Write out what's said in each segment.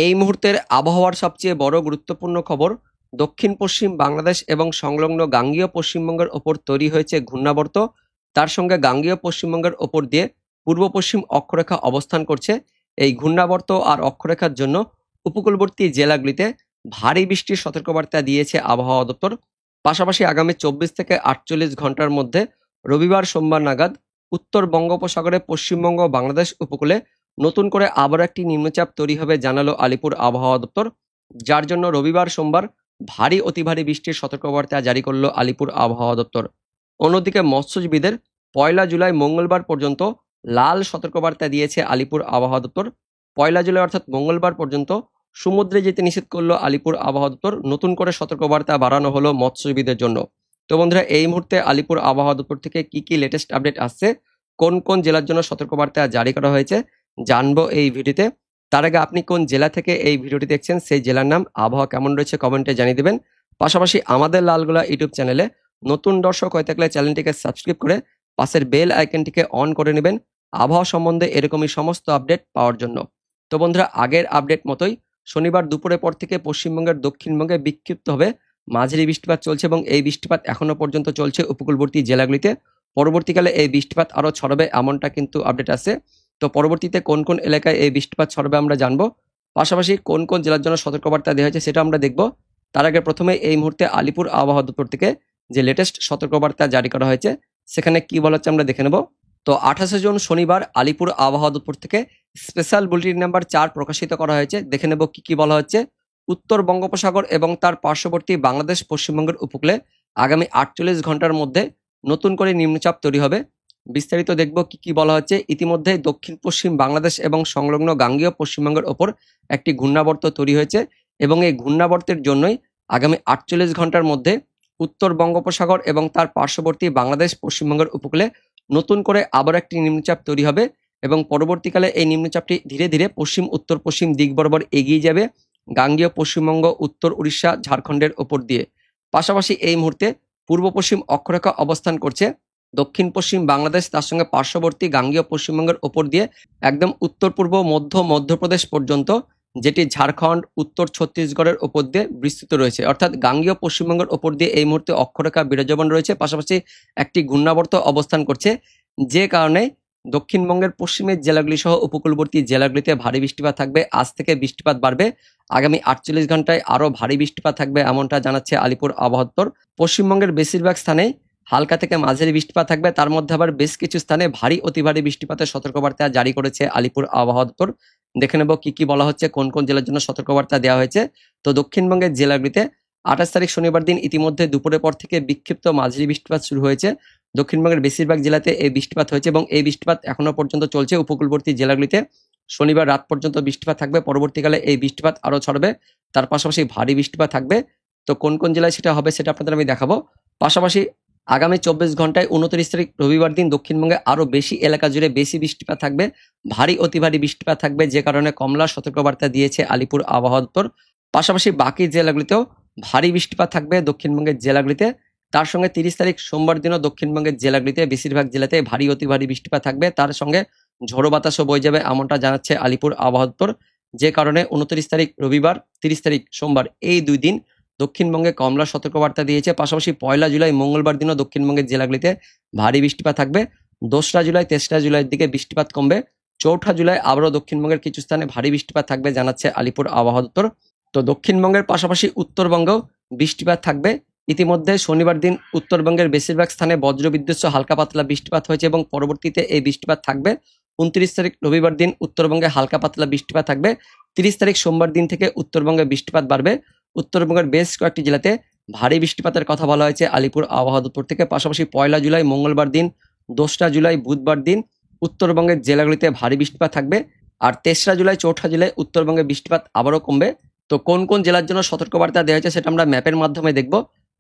এই মুহূর্তের আবহাওয়ার সবচেয়ে বড় গুরুত্বপূর্ণ খবর, দক্ষিণ পশ্চিম বাংলাদেশ এবং সংলগ্ন গাঙ্গেয় পশ্চিমবঙ্গের ওপর তৈরি হয়েছে ঘূর্ণাবর্ত। তার সঙ্গে গাঙ্গেয় পশ্চিমবঙ্গের ওপর দিয়ে পূর্ব পশ্চিম অক্ষরেখা অবস্থান করছে। এই ঘূর্ণাবর্ত আর অক্ষরেখার জন্য উপকূলবর্তী জেলাগুলিতে ভারী বৃষ্টির সতর্কবার্তা দিয়েছে আবহাওয়া দপ্তর। পাশাপাশি আগামী 24 থেকে 48 ঘন্টার মধ্যে রবিবার সোমবার নাগাদ উত্তর বঙ্গোপসাগরে পশ্চিমবঙ্গ ও বাংলাদেশ উপকূলে নতুন করে আবার একটি নিম্নচাপ তৈরি হবে জানালো আলিপুর আবহাওয়া দপ্তর, যার জন্য রবিবার সোমবার ভারী অতি ভারী বৃষ্টির সতর্কবার্তা জারি করলো আলিপুর আবহাওয়া দপ্তর। অন্যদিকে মৎস্যজীবীদের 1 জুলাই মঙ্গলবার পর্যন্ত লাল সতর্কবার্তা দিয়েছে আলিপুর আবহাওয়া দপ্তর। 1 জুলাই অর্থাৎ মঙ্গলবার পর্যন্ত সমুদ্রে যেতে নিষেধ করলো আলিপুর আবহাওয়া দপ্তর। নতুন করে সতর্কবার্তা বাড়ানো হলো মৎস্যজীবীদের জন্য। তো বন্ধুরা, এই মুহূর্তে আলিপুর আবহাওয়া দপ্তর থেকে কি লেটেস্ট আপডেট আসছে, কোন কোন জেলার জন্য সতর্কবার্তা জারি করা হয়েছে, জানবো এই ভিডিওতে। তার আগে আপনি কোন জেলা থেকে এই ভিডিওটি দেখছেন, সেই জেলার নাম, আবহাওয়া কেমন রয়েছে কমেন্টে জানিয়ে দেবেন। পাশাপাশি আমাদের লালগোলা ইউটিউব চ্যানেলে নতুন দর্শক হয়ে থাকলে চ্যানেলটিকে সাবস্ক্রাইব করে পাশের বেল আইকনটিকে অন করে নেবেন আবহাওয়া সম্বন্ধে এরকমই সমস্ত আপডেট পাওয়ার জন্য। তো বন্ধুরা, আগের আপডেট মতোই শনিবার দুপুরের পর থেকে পশ্চিমবঙ্গের দক্ষিণবঙ্গে বিক্ষিপ্তভাবে মাঝারি বৃষ্টিপাত চলছে এবং এই বৃষ্টিপাত এখনো পর্যন্ত চলছে উপকূলবর্তী জেলাগুলিতে। পরবর্তীকালে এই বৃষ্টিপাত আরও ছড়াবে এমনটা কিন্তু আপডেট আছে। তো পরবর্তীতে কোন কোন এলাকায় এই বৃষ্টিপাত ছড়াবে আমরা জানবো, পাশাপাশি কোন কোন জেলার জন্য সতর্কবার্তা দেওয়া হয়েছে সেটা আমরা দেখব। তার আগে প্রথমে এই মুহূর্তে আলিপুর আবহাওয়া দপ্তর থেকে যে লেটেস্ট সতর্কবার্তা জারি করা হয়েছে সেখানে কি বলা হচ্ছে আমরা দেখে নেব। তো 28 জুন শনিবার আলিপুর আবহাওয়া দপ্তর থেকে স্পেশাল বুলেটিন নাম্বার 4 প্রকাশিত করা হয়েছে। দেখে নেব কি বলা হচ্ছে। উত্তর বঙ্গোপসাগর এবং তার পার্শ্ববর্তী বাংলাদেশ পশ্চিমবঙ্গের উপকূলে আগামী 48 ঘন্টার মধ্যে নতুন করে নিম্নচাপ তৈরি হবে। বিস্তারিত দেখব কি বলা হচ্ছে। ইতিমধ্যে দক্ষিণ পশ্চিম বাংলাদেশ এবং সংলগ্ন গাঙ্গেয় পশ্চিমবঙ্গের ওপর একটি ঘূর্ণাবর্ত তৈরি হয়েছে এবং এই ঘূর্ণাবর্তের জন্যই আগামী 48 ঘন্টার মধ্যে উত্তর বঙ্গোপসাগর এবং তার পার্শ্ববর্তী বাংলাদেশ পশ্চিমবঙ্গের উপকূলে নতুন করে আবার একটি নিম্নচাপ তৈরি হবে এবং পরবর্তীকালে এই নিম্নচাপটি ধীরে ধীরে পশ্চিম উত্তর পশ্চিম দিক বরাবর এগিয়ে যাবে গাঙ্গেয় পশ্চিমবঙ্গ, উত্তর উড়িষ্যা, ঝাড়খণ্ডের ওপর দিয়ে। পাশাপাশি এই মুহূর্তে পূর্ব পশ্চিম অক্ষরেখা অবস্থান করছে দক্ষিণ পশ্চিম বাংলাদেশ, তার সঙ্গে পার্শ্ববর্তী গাঙ্গেয় পশ্চিমবঙ্গের ওপর দিয়ে একদম উত্তর পূর্ব মধ্যপ্রদেশ পর্যন্ত, যেটি ঝাড়খণ্ড, উত্তর ছত্তিশগড়ের ওপর দিয়ে বিস্তৃত রয়েছে। অর্থাৎ গাঙ্গেয় পশ্চিমবঙ্গের ওপর দিয়ে এই মুহূর্তে অক্ষরেখা বিরাজমান রয়েছে। পাশাপাশি একটি ঘূর্ণাবর্ত অবস্থান করছে, যে কারণে দক্ষিণবঙ্গের পশ্চিমের জেলাগুলি সহ উপকূলবর্তী জেলাগুলিতে ভারী বৃষ্টিপাত থাকবে। আজ থেকে বৃষ্টিপাত বাড়বে, আগামী 48 ঘন্টায় আরও ভারী বৃষ্টিপাত থাকবে এমনটা জানাচ্ছে আলিপুর আবহাওয়া দপ্তর। পশ্চিমবঙ্গের বেশিরভাগ স্থানেই হালকা থেকে মাঝারি বৃষ্টিপাত থাকবে, তার মধ্যে আবার বেশ কিছু স্থানে ভারী অতি ভারী বৃষ্টিপাতের সতর্কবার্তা জারি করেছে আলিপুর আবহাওয়া দপ্তর। দেখে নেব কি বলা হচ্ছে, কোন কোন জেলার জন্য সতর্কবার্তা দেওয়া হয়েছে। তো দক্ষিণবঙ্গের জেলাগুলিতে 28 তারিখ শনিবার দিন ইতিমধ্যে দুপুরের পর থেকে বিক্ষিপ্ত মাঝারি বৃষ্টিপাত শুরু হয়েছে। দক্ষিণবঙ্গের বেশিরভাগ জেলাতে এই বৃষ্টিপাত হয়েছে এবং এই বৃষ্টিপাত এখনো পর্যন্ত চলছে উপকূলবর্তী জেলাগুলিতে। শনিবার রাত পর্যন্ত বৃষ্টিপাত থাকবে, পরবর্তীকালে এই বৃষ্টিপাত আরও ছড়াবে, তার পাশাপাশি ভারী বৃষ্টিপাত থাকবে। তো কোন কোন জেলায় সেটা হবে সেটা আপনাদের আমি দেখাবো। পাশাপাশি আগামী 24 ঘন্টায় 29 তারিখ রবিবার দিন দক্ষিণবঙ্গে আরও বেশি এলাকা জুড়ে বেশি বৃষ্টিপাত থাকবে, ভারী অতি ভারী বৃষ্টিপাত থাকবে, যে কারণে কমলা সতর্কবার্তা দিয়েছে আলিপুর আবহাওয়া দপ্তর। পাশাপাশি বাকি জেলাগুলিতেও ভারী বৃষ্টিপাত থাকবে দক্ষিণবঙ্গের জেলাগুলিতে। তার সঙ্গে 30 তারিখ সোমবার দিনও দক্ষিণবঙ্গের জেলাগুলিতে বেশিরভাগ জেলাতে ভারী অতি ভারী বৃষ্টিপাত থাকবে, তার সঙ্গে ঝোড়ো বাতাসও বয়ে যাবে এমনটা জানাচ্ছে আলিপুর আবহাওয়া দপ্তর। যে কারণে 29 তারিখ রবিবার, 30 তারিখ সোমবার, এই 2 দিন দক্ষিণবঙ্গে কমলা সতর্কবার্তা দিয়েছে। পাশাপাশি 1 জুলাই মঙ্গলবার দিনও দক্ষিণবঙ্গের জেলাগুলিতে ভারী বৃষ্টিপাত থাকবে। 2 জুলাই 3 জুলাইয়ের দিকে বৃষ্টিপাত কমবে। 4 জুলাই আবারও দক্ষিণবঙ্গের কিছু স্থানে ভারী বৃষ্টিপাত থাকবে জানাচ্ছে আলিপুর আবহাওয়া দপ্তর। তো দক্ষিণবঙ্গের পাশাপাশি উত্তরবঙ্গেও বৃষ্টিপাত থাকবে। ইতিমধ্যে শনিবার দিন উত্তরবঙ্গের বেশিরভাগ স্থানে বজ্রবিদ্যুৎ সহ হালকা পাতলা বৃষ্টিপাত হয়েছে এবং পরবর্তীতে এই বৃষ্টিপাত থাকবে। 29 তারিখ রবিবার দিন উত্তরবঙ্গে হালকা পাতলা বৃষ্টিপাত থাকবে। 30 তারিখ সোমবার দিন থেকে উত্তরবঙ্গে বৃষ্টিপাত বাড়বে। উত্তরবঙ্গের বেশ কয়েকটি জেলাতে ভারী বৃষ্টিপাতের কথা বলা হয়েছে আলিপুর আবহাওয়া দপ্তর থেকে। পাশাপাশি 1 জুলাই মঙ্গলবার দিন, 2 জুলাই বুধবার দিন উত্তরবঙ্গের জেলাগুলিতে ভারী বৃষ্টিপাত থাকবে। আর 3 জুলাই 4 জুলাই উত্তরবঙ্গে বৃষ্টিপাত আবারও কমবে। তো কোন কোন জেলার জন্য সতর্কবার্তা দেওয়া হয়েছে সেটা আমরা ম্যাপের মাধ্যমে দেখব।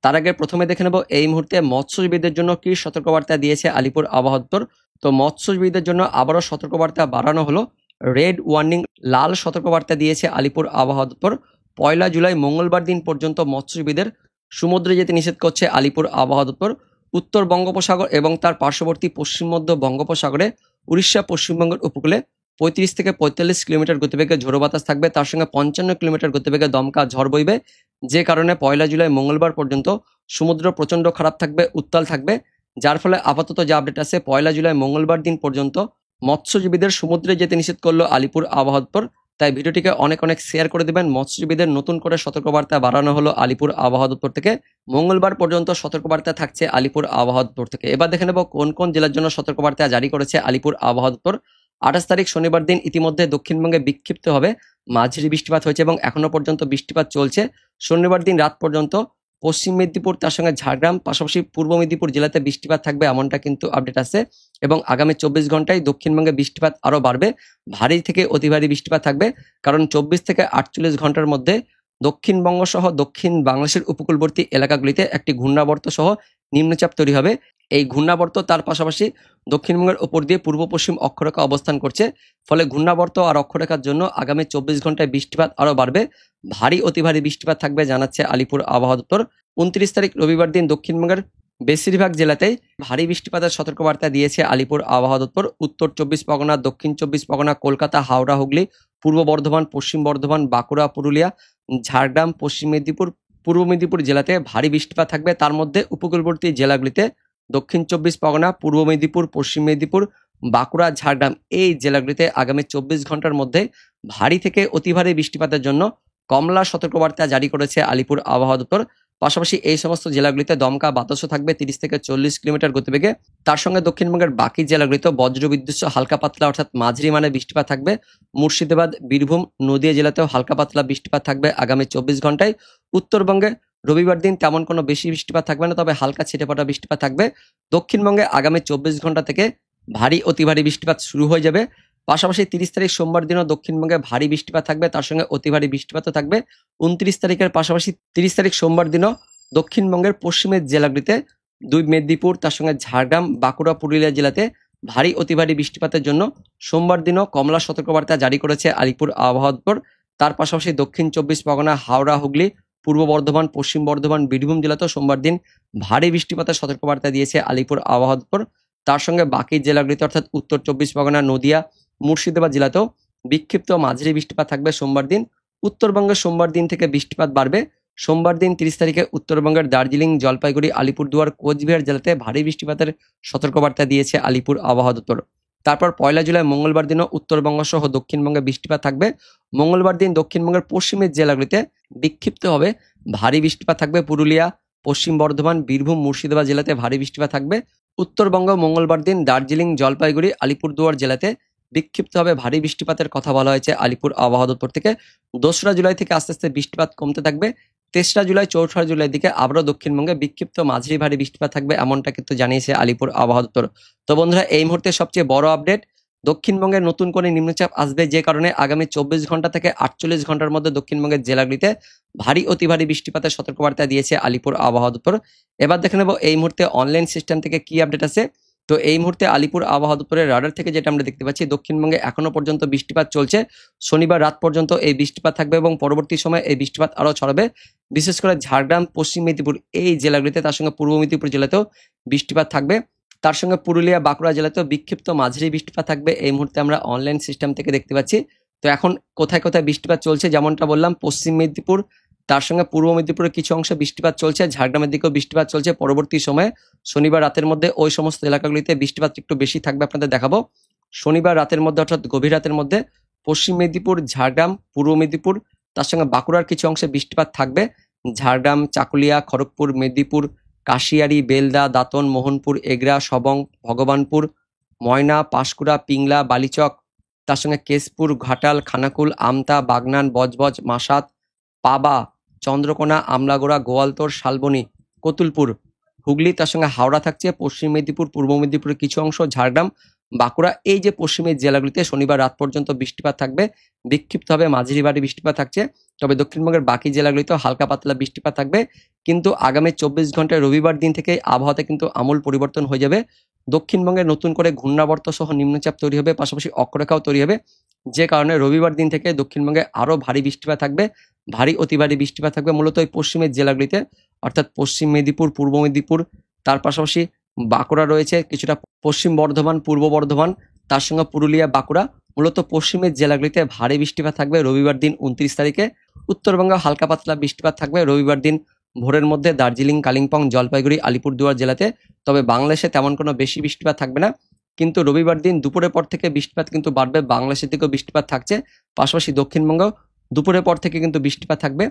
তার আগে প্রথমে দেখে নেব এই মুহূর্তে মৎস্যজীবীদের জন্য কি সতর্কবার্তা দিয়েছে আলিপুর আবহাওয়া দপ্তর। তো মৎস্যজীবীদের জন্য আবারও সতর্কবার্তা বাড়ানো হলো। রেড ওয়ার্নিং, লাল সতর্কবার্তা দিয়েছে আলিপুর আবহাওয়া দপ্তর। 1 জুলাই মঙ্গলবার দিন পর্যন্ত মৎস্যজীবীদের সমুদ্রে যেতে নিষেধ করছে আলিপুর আবহাওয়া দপ্তর। উত্তর বঙ্গোপসাগর এবং তার পার্শ্ববর্তী পশ্চিম মধ্য বঙ্গোপসাগরে, উড়িষ্যা, পশ্চিমবঙ্গের উপকূলে 35 থেকে 45 কিলোমিটার গতিবেগে ঝোড়ো বাতাস থাকবে, তার সঙ্গে 55 কিলোমিটার গতিবেগে দমকা ঝড় বইবে, যে কারণে 1 জুলাই মঙ্গলবার পর্যন্ত সমুদ্র প্রচণ্ড খারাপ থাকবে, উত্তাল থাকবে। যার ফলে আপাতত যে আপডেট আছে 1 জুলাই মঙ্গলবার দিন পর্যন্ত মৎস্যজীবীদের সমুদ্রে যেতে নিষেধ করলো আলিপুর আবহাওয়া দপ্তর। তাই ভিডিওটিকে অনেক অনেক শেয়ার করে দেবেন। মৎস্যজীবীদের নতুন করে সতর্কবার্তা বাড়ানো হলো আলিপুর আবহাওয়া দপ্তর থেকে। মঙ্গলবার পর্যন্ত সতর্কবার্তা থাকছে আলিপুর আবহাওয়া দপ্তর থেকে। এবার দেখে নেব কোন কোন জেলার জন্য সতর্কবার্তা জারি করেছে আলিপুর আবহাওয়া দপ্তর। 28 তারিখ শনিবার দিন ইতিমধ্যে দক্ষিণবঙ্গে বিক্ষিপ্ত হবে মাঝারি বৃষ্টিপাত হয়েছে এবং এখনো পর্যন্ত বৃষ্টিপাত চলছে। শনিবার দিন রাত পর্যন্ত পশ্চিম মেদিনীপুর, তার সঙ্গে ঝাড়গ্রাম, পাশাপাশি পূর্ব মেদিনীপুর জেলাতে বৃষ্টিপাত থাকবে, এমনটা কিন্তু আপডেট আছে। এবং আগামী 24 ঘন্টায় দক্ষিণবঙ্গে বৃষ্টিপাত আরও বাড়বে, ভারী থেকে অতি ভারী বৃষ্টিপাত থাকবে। কারণ 24 থেকে 48 ঘন্টার মধ্যে দক্ষিণবঙ্গ সহ দক্ষিণ বাংলাদেশের উপকূলবর্তী এলাকাগুলিতে একটি ঘূর্ণাবর্ত সহ নিম্নচাপ তৈরি হবে। এই ঘূর্ণাবর্ত তার পাশাপাশি দক্ষিণবঙ্গের উপর দিয়ে পূর্ব পশ্চিম অক্ষরেখা অবস্থান করছে। ফলে ঘূর্ণাবর্ত আর অক্ষরেখার জন্য আগামী 24 ঘন্টায় বৃষ্টিপাত আরও বাড়বে, ভারী অতি ভারী বৃষ্টিপাত থাকবে জানাচ্ছে আলিপুর আবহাওয়া দপ্তর। 29 তারিখ রবিবার দিন দক্ষিণবঙ্গের বেশিরভাগ জেলাতেই ভারী বৃষ্টিপাতের সতর্কবার্তা দিয়েছে আলিপুর আবহাওয়া দপ্তর। উত্তর 24 পরগনা, দক্ষিণ 24 পরগনা, কলকাতা, হাওড়া, হুগলি, পূর্ব বর্ধমান, পশ্চিম বর্ধমান, বাঁকুড়া, পুরুলিয়া, ঝাড়গ্রাম, পশ্চিম মেদিনীপুর, পূর্ব মেদিনীপুর জেলাতে ভারী বৃষ্টিপাত থাকবে। তার মধ্যে উপকূলবর্তী জেলাগুলিতে দক্ষিণ 24 পরগনা, পূর্ব মেদিনীপুর, পশ্চিম মেদিনীপুর, বাঁকুড়া, ঝাড়গ্রাম এই জেলাগুলিতে আগামী 24 ঘন্টার মধ্যে ভারী থেকে অতি ভারী বৃষ্টিপাতের জন্য কমলা সতর্কবার্তা জারি করেছে আলিপুর আবহাওয়া দপ্তর। পাশাপাশি এই সমস্ত জেলাগুলিতে দমকা বাতাসও থাকবে 30 থেকে 40 কিলোমিটার গতিবেগে। তার সঙ্গে দক্ষিণবঙ্গের বাকি জেলাগুলিতে বজ্রবিদ্যুৎ সহ হালকা পাতলা অর্থাৎ মাঝারি মানে বৃষ্টিপাত থাকবে। মুর্শিদাবাদ, বীরভূম, নদিয়া জেলাতেও হালকা পাতলা বৃষ্টিপাত থাকবে আগামী 24 ঘন্টায়। উত্তরবঙ্গে রবিবার দিন তেমন কোনো বেশি বৃষ্টিপাত থাকবে না, তবে হালকা ছিটেফোঁটা বৃষ্টিপাত থাকবে। দক্ষিণবঙ্গে আগামী 24 ঘন্টা থেকে ভারী অতি ভারী বৃষ্টিপাত শুরু হয়ে যাবে। পাশাপাশি 30 তারিখ সোমবার দিনও দক্ষিণবঙ্গে ভারী বৃষ্টিপাত থাকবে, তার সঙ্গে অতি ভারী বৃষ্টিপাতও থাকবে। 29 তারিখের পাশাপাশি 30 তারিখ সোমবার দিনও দক্ষিণবঙ্গের পশ্চিমের জেলাগুলিতে দুই মেদিনীপুর, তার সঙ্গে ঝাড়গ্রাম, বাঁকুড়া, পুরুলিয়া জেলাতে ভারী অতি ভারী বৃষ্টিপাতের জন্য সোমবার দিনও কমলা সতর্কবার্তা জারি করেছে আলিপুর আবহাওয়া দপ্তর। তার পাশাপাশি দক্ষিণ 24 পরগনা, হাওড়া, হুগলি, পূর্ব বর্ধমান, পশ্চিম বর্ধমান, বীরভূম জেলাতেও সোমবার দিন ভারী বৃষ্টিপাতের সতর্কবার্তা দিয়েছে আলিপুর আবহাওয়া দপ্তর। তার সঙ্গে বাকি জেলাগুলিতে অর্থাৎ উত্তর 24 পরগনা, নদিয়া, মুর্শিদাবাদ জেলাতেও বিক্ষিপ্ত মাঝারি বৃষ্টিপাত থাকবে সোমবার দিন। উত্তরবঙ্গে সোমবার দিন থেকে বৃষ্টিপাত বাড়বে। সোমবার দিন 30 তারিখে উত্তরবঙ্গের দার্জিলিং, জলপাইগুড়ি, আলিপুরদুয়ার, কোচবিহার জেলাতে ভারী বৃষ্টিপাতের সতর্কবার্তা দিয়েছে আলিপুর আবহাওয়া দপ্তর। তারপর 1 জুলাই মঙ্গলবার দিনও উত্তরবঙ্গ সহ দক্ষিণবঙ্গে বৃষ্টিপাত থাকবে। মঙ্গলবার দিন দক্ষিণবঙ্গের পশ্চিমের জেলাগুলিতে বিক্ষিপ্ত হবে ভারী বৃষ্টিপাত থাকবে। পুরুলিয়া, পশ্চিম বর্ধমান, বীরভূম, মুর্শিদাবাদ জেলাতে ভারী বৃষ্টিপাত থাকবে। উত্তরবঙ্গ মঙ্গলবার দিন দার্জিলিং, জলপাইগুড়ি, আলিপুরদুয়ার জেলাতে বিক্ষিপ্তভাবে ভারী বৃষ্টিপাতের কথা বলা হয়েছে আলিপুর আবহাওয়া দপ্তর থেকে। 2রা জুলাই থেকে আস্তে আস্তে বৃষ্টিপাত কমতে থাকবে। 3রা জুলাই, 4ঠা জুলাই দিকে আবারও দক্ষিণবঙ্গে বিক্ষিপ্ত মাঝারি ভারী বৃষ্টিপাত থাকবে, এমনটা কিন্তু জানিয়েছে আলিপুর আবহাওয়া দপ্তর। তো বন্ধুরা, এই মুহূর্তে সবচেয়ে বড় আপডেট, দক্ষিণবঙ্গে নতুন করে নিম্নচাপ আসবে, যে কারণে আগামী 24 ঘন্টা থেকে 48 ঘন্টার মধ্যে দক্ষিণবঙ্গের জেলাগুলিতে ভারী অতি ভারী বৃষ্টিপাতের সতর্কবার্তা দিয়েছে আলিপুর আবহাওয়া দপ্তর। এবার দেখে নেব এই মুহূর্তে অনলাইন সিস্টেম থেকে কি আপডেট আছে। তো এই মুহূর্তে আলিপুর আবহাওয়া দপ্তরের রাডার থেকে যেটা আমরা দেখতে পাচ্ছি, দক্ষিণবঙ্গে এখনো পর্যন্ত বৃষ্টিপাত চলছে। শনিবার রাত পর্যন্ত এই বৃষ্টিপাত থাকবে এবং পরবর্তী সময়ে এই বৃষ্টিপাত আরও ছড়াবে। বিশেষ করে ঝাড়গ্রাম, পশ্চিম মেদিনীপুর এই জেলাগুলিতে, তার সঙ্গে পূর্ব মেদিনীপুর জেলাতেও বৃষ্টিপাত থাকবে। তার সঙ্গে পুরুলিয়া, বাঁকুড়া জেলাতেও বিক্ষিপ্ত মাঝারি বৃষ্টিপাত থাকবে, এই মুহূর্তে আমরা অনলাইন সিস্টেম থেকে দেখতে পাচ্ছি। তো এখন কোথায় কোথায় বৃষ্টিপাত চলছে, যেমনটা বললাম পশ্চিম মেদিনীপুর, তার সঙ্গে পূর্ব মেদিনীপুরের কিছু অংশে বৃষ্টিপাত চলছে, ঝাড়গ্রামের দিকেও বৃষ্টিপাত চলছে। পরবর্তী সময়ে শনিবার রাতের মধ্যে ওই সমস্ত এলাকাগুলিতে বৃষ্টিপাত একটু বেশি থাকবে, আপনাদের দেখাবো। শনিবার রাতের মধ্যে অর্থাৎ গভীর রাতের মধ্যে পশ্চিম মেদিনীপুর, ঝাড়গ্রাম, পূর্ব মেদিনীপুর, তার সঙ্গে বাঁকুড়ার কিছু অংশে বৃষ্টিপাত থাকবে। ঝাড়গ্রাম, চাকুলিয়া, খড়গপুর, মেদিনীপুর, কাশিয়ারি, বেলদা, দাঁতন, মোহনপুর, এগরা, সবং, ভগবানপুর, ময়না, পাঁশকুড়া, পিংলা, বালিচক, তার সঙ্গে কেশপুর, ঘাটাল, খানাকুল, আমতা, বাগনান, বজবজ, মাসাত, পাবা, চন্দ্রকোনা, আমলাগোড়া, গোয়ালতোড়, শালবনী, কতুলপুর, হুগলি, তার সঙ্গে হাওড়া থাকছে। পশ্চিম মেদিনীপুর, পূর্ব মেদিনীপুরের কিছু অংশ, ঝাড়গ্রাম, বাঁকুড়া এই যে পশ্চিমের জেলাগুলিতে শনিবার রাত পর্যন্ত বৃষ্টিপাত থাকবে, বিক্ষিপ্তভাবে মাঝারি ভারী বৃষ্টিপাত থাকছে। তবে দক্ষিণবঙ্গের বাকি জেলাগুলিতেও হালকা পাতলা বৃষ্টিপাত থাকবে। কিন্তু আগামী 24 ঘন্টায় রবিবার দিন থেকে আবহাওয়াতে কিন্তু আমূল পরিবর্তন হয়ে যাবে। দক্ষিণবঙ্গে নতুন করে ঘূর্ণাবর্ত সহ নিম্নচাপ তৈরি হবে, পাশাপাশি অক্ষরেখাও তৈরি হবে, যে কারণে রবিবার দিন থেকে দক্ষিণবঙ্গে আরও ভারী বৃষ্টিপাত থাকবে, ভারী অতি ভারী বৃষ্টিপাত থাকবে মূলত এই পশ্চিমের জেলাগুলিতে, অর্থাৎ পশ্চিম মেদিনীপুর, পূর্ব মেদিনীপুর, তার পাশাপাশি বাঁকুড়া রয়েছে, কিছুটা পশ্চিম বর্ধমান, পূর্ব বর্ধমান, তার সঙ্গে পুরুলিয়া, বাঁকুড়া, মূলত পশ্চিমের জেলাগুলিতে ভারী বৃষ্টিপাত থাকবে রবিবার দিন 29 তারিখে। উত্তরবঙ্গে হালকা পাতলা বৃষ্টিপাত থাকবে রবিবার দিন ভোরের মধ্যে দার্জিলিং, কালিম্পং, জলপাইগুড়ি, আলিপুরদুয়ার জেলাতে। তবে বাংলাদেশে তেমন কোনো বেশি বৃষ্টিপাত থাকবে না, কিন্তু রবিবার দিন দুপুরের পর থেকে বৃষ্টিপাত কিন্তু বাড়বে। বাংলাদেশের দিকেও বৃষ্টিপাত থাকছে, পাশাপাশি দক্ষিণবঙ্গ দুপুরের পর থেকে কিন্তু বৃষ্টিপাত থাকবে।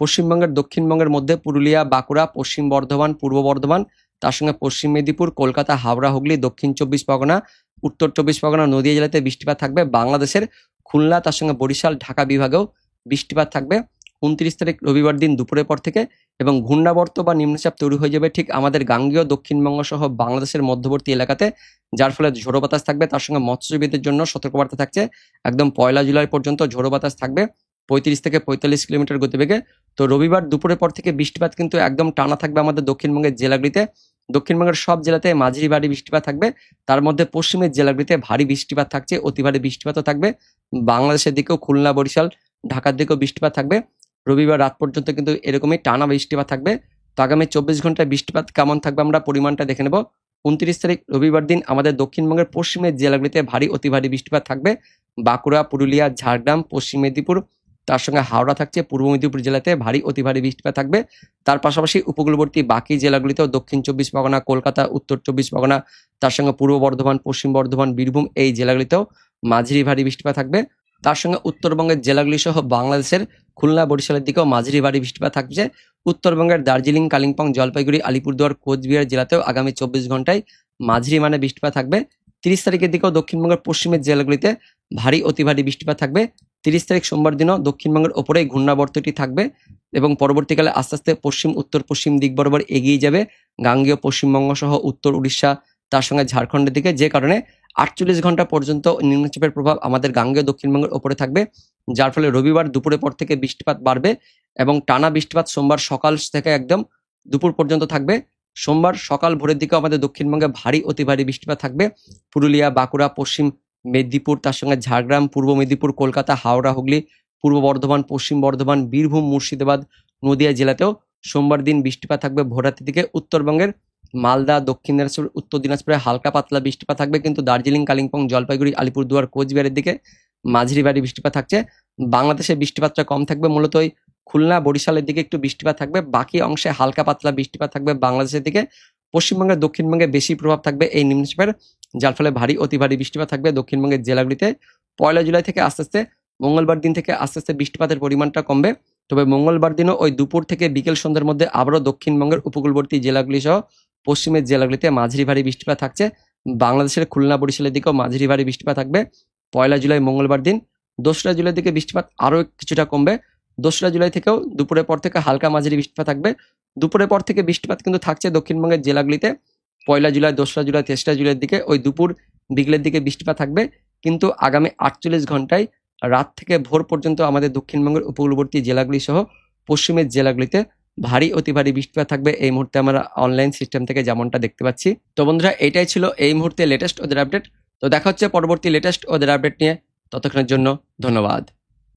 পশ্চিমবঙ্গের দক্ষিণবঙ্গের মধ্যে পুরুলিয়া, বাঁকুড়া, পশ্চিম বর্ধমান, পূর্ব বর্ধমান, তার সঙ্গে পশ্চিম মেদিনীপুর, কলকাতা, হাওড়া, হুগলি, দক্ষিণ 24 পরগনা, উত্তর 24 পরগনা, নদিয়া জেলাতে বৃষ্টিপাত থাকবে। বাংলাদেশের খুলনা, তার সঙ্গে বরিশাল, ঢাকা বিভাগেও বৃষ্টিপাত থাকবে 29 তারিখ রবিবার দিন দুপুরের পর থেকে। এবং ঘূর্ণাবর্ত বা নিম্নচাপ তৈরি হয়ে যাবে ঠিক আমাদের গাঙ্গেয় দক্ষিণবঙ্গ সহ বাংলাদেশের মধ্যবর্তী এলাকাতে, যার ফলে ঝোড়ো বাতাস থাকবে। তার সঙ্গে মৎস্যজীবীদের জন্য সতর্কবার্তা থাকছে, একদম 1 জুলাই পর্যন্ত ঝোড়ো বাতাস থাকবে 35 থেকে 45 কিলোমিটার গতিবেগে। তো রবিবার দুপুরের পর থেকে বৃষ্টিপাত কিন্তু একদম টানা থাকবে আমাদের দক্ষিণবঙ্গের জেলাগুলিতে। দক্ষিণবঙ্গের সব জেলাতে মাঝারি ভারী বৃষ্টিপাত থাকবে, তার মধ্যে পশ্চিমের জেলাগুলিতে ভারী বৃষ্টিপাত থাকছে, অতি ভারী বৃষ্টিপাতও থাকবে। বাংলাদেশের দিকেও খুলনা, বরিশাল, ঢাকার দিকেও বৃষ্টিপাত থাকবে। রবিবার রাত পর্যন্ত কিন্তু এরকমই টানা বৃষ্টিপাত থাকবে। তো আগামী 24 ঘন্টায় বৃষ্টিপাত কেমন থাকবে আমরা পরিমাণটা দেখে নেব। 29 তারিখ রবিবার দিন আমাদের দক্ষিণবঙ্গের পশ্চিমের জেলাগুলিতে ভারী অতি ভারী বৃষ্টিপাত থাকবে। বাঁকুড়া, পুরুলিয়া, ঝাড়গ্রাম, পশ্চিম মেদিনীপুর, তার সঙ্গে হাওড়া থাকছে। পূর্ব মেদিনীপুর জেলাতে ভারী অতি ভারী বৃষ্টিপাত থাকবে। তার পাশাপাশি উপকূলবর্তী বাকি জেলাগুলিতেও দক্ষিণ 24 পরগনা, কলকাতা, উত্তর 24 পরগনা, তার সঙ্গে পূর্ব বর্ধমান, পশ্চিম বর্ধমান, বীরভূম এই জেলাগুলিতেও মাঝারি ভারী বৃষ্টিপাত থাকবে। তার সঙ্গে উত্তরবঙ্গের জেলাগুলি সহ বাংলাদেশের খুলনা, বরিশালের দিকেও মাঝারি ভারী বৃষ্টিপাত থাকছে। উত্তরবঙ্গের দার্জিলিং, কালিম্পং, জলপাইগুড়ি, আলিপুরদুয়ার, কোচবিহার জেলাতেও আগামী 24 ঘন্টায় মাঝারি মানে বৃষ্টিপাত থাকবে। 30 তারিখের দিকেও দক্ষিণবঙ্গের পশ্চিমের জেলাগুলিতে ভারী অতি ভারী বৃষ্টিপাত থাকবে। 30 তারিখ সোমবার দিনও দক্ষিণবঙ্গের ওপরেই ঘূর্ণাবর্তটি থাকবে এবং পরবর্তীকালে আস্তে আস্তে পশ্চিম উত্তর পশ্চিম দিক বরাবর এগিয়ে যাবে গাঙ্গেয় পশ্চিমবঙ্গ সহ উত্তর উড়িষ্যা, তার সঙ্গে ঝাড়খণ্ডের দিকে, যে কারণে 48 ঘন্টা পর্যন্ত নিম্নচাপের প্রভাব আমাদের গাঙ্গেয় দক্ষিণবঙ্গের ওপরে থাকবে, যার ফলে রবিবার দুপুরের পর থেকে বৃষ্টিপাত বাড়বে এবং টানা বৃষ্টিপাত সোমবার সকাল থেকে একদম দুপুর পর্যন্ত থাকবে। সোমবার সকাল ভোরের দিকে আমাদের দক্ষিণবঙ্গে ভারী অতি ভারী বৃষ্টিপাত থাকবে। পুরুলিয়া, বাঁকুড়া, পশ্চিম মেদিনীপুর, তার সঙ্গে ঝাড়গ্রাম, পূর্ব মেদিনীপুর, কলকাতা, হাওড়া, হুগলি, পূর্ব বর্ধমান, পশ্চিম বর্ধমান, বীরভূম, মুর্শিদাবাদ, নদিয়া জেলাতেও সোমবার দিন বৃষ্টিপাত থাকবে ভোররাত্রি দিকে। উত্তরবঙ্গের মালদা, দক্ষিণ দিনাজপুর, উত্তর দিনাজপুরে হালকা পাতলা বৃষ্টিপাত থাকবে, কিন্তু দার্জিলিং, কালিম্পং, জলপাইগুড়ি, আলিপুরদুয়ার, কোচবিহারের দিকে মাঝারি ভারী বৃষ্টিপাত থাকছে। বাংলাদেশে বৃষ্টিপাতটা কম থাকবে, মূলত ওই খুলনা, বরিশালের দিকে একটু বৃষ্টিপাত থাকবে, বাকি অংশে হালকা পাতলা বৃষ্টিপাত থাকবে বাংলাদেশের দিকে। পশ্চিমবঙ্গের দক্ষিণবঙ্গে বেশি প্রভাব থাকবে এই নিম্নচাপের, যার ফলে ভারী অতি ভারী বৃষ্টিপাত থাকবে দক্ষিণবঙ্গের জেলাগুলিতে। 1 জুলাই থেকে আস্তে আস্তে মঙ্গলবার দিন থেকে আস্তে আস্তে বৃষ্টিপাতের পরিমাণটা কমবে। তবে মঙ্গলবার দিনও ওই দুপুর থেকে বিকেল সন্ধ্যার মধ্যে আবারও দক্ষিণবঙ্গের উপকূলবর্তী জেলাগুলি সহ পশ্চিমের জেলাগুলিতে মাঝারি ভারী বৃষ্টিপাত থাকছে। বাংলাদেশের খুলনা, বরিশালের দিকেও মাঝারি ভারী বৃষ্টিপাত থাকবে 1 জুলাই মঙ্গলবার দিন। 2রা জুলাই দিকে বৃষ্টিপাত আরও কিছুটা কমবে। 2রা জুলাই থেকেও দুপুরের পর থেকে হালকা মাঝারি বৃষ্টিপাত থাকবে। দুপুরের পর থেকে বৃষ্টিপাত কিন্তু থাকছে দক্ষিণবঙ্গের জেলাগুলিতে 1 জুলাই, 2রা জুলাই, 3রা জুলাইয়ের দিকে ওই দুপুর বিকেলের দিকে বৃষ্টিপাত থাকবে। কিন্তু আগামী 48 ঘন্টায় রাত থেকে ভোর পর্যন্ত আমাদের দক্ষিণবঙ্গের উপকূলবর্তী জেলাগুলি সহ পশ্চিমের জেলাগুলিতে ভারী অতি ভারী বৃষ্টিপাত থাকবে এই মুহূর্তে আমরা অনলাইন সিস্টেম থেকে যেমনটা দেখতে পাচ্ছি। তো বন্ধুরা, এটাই ছিল এই মুহূর্তে লেটেস্ট ওদের আপডেট। তো দেখা হচ্ছে পরবর্তী লেটেস্ট ওদের আপডেট নিয়ে। ততক্ষণের জন্য ধন্যবাদ।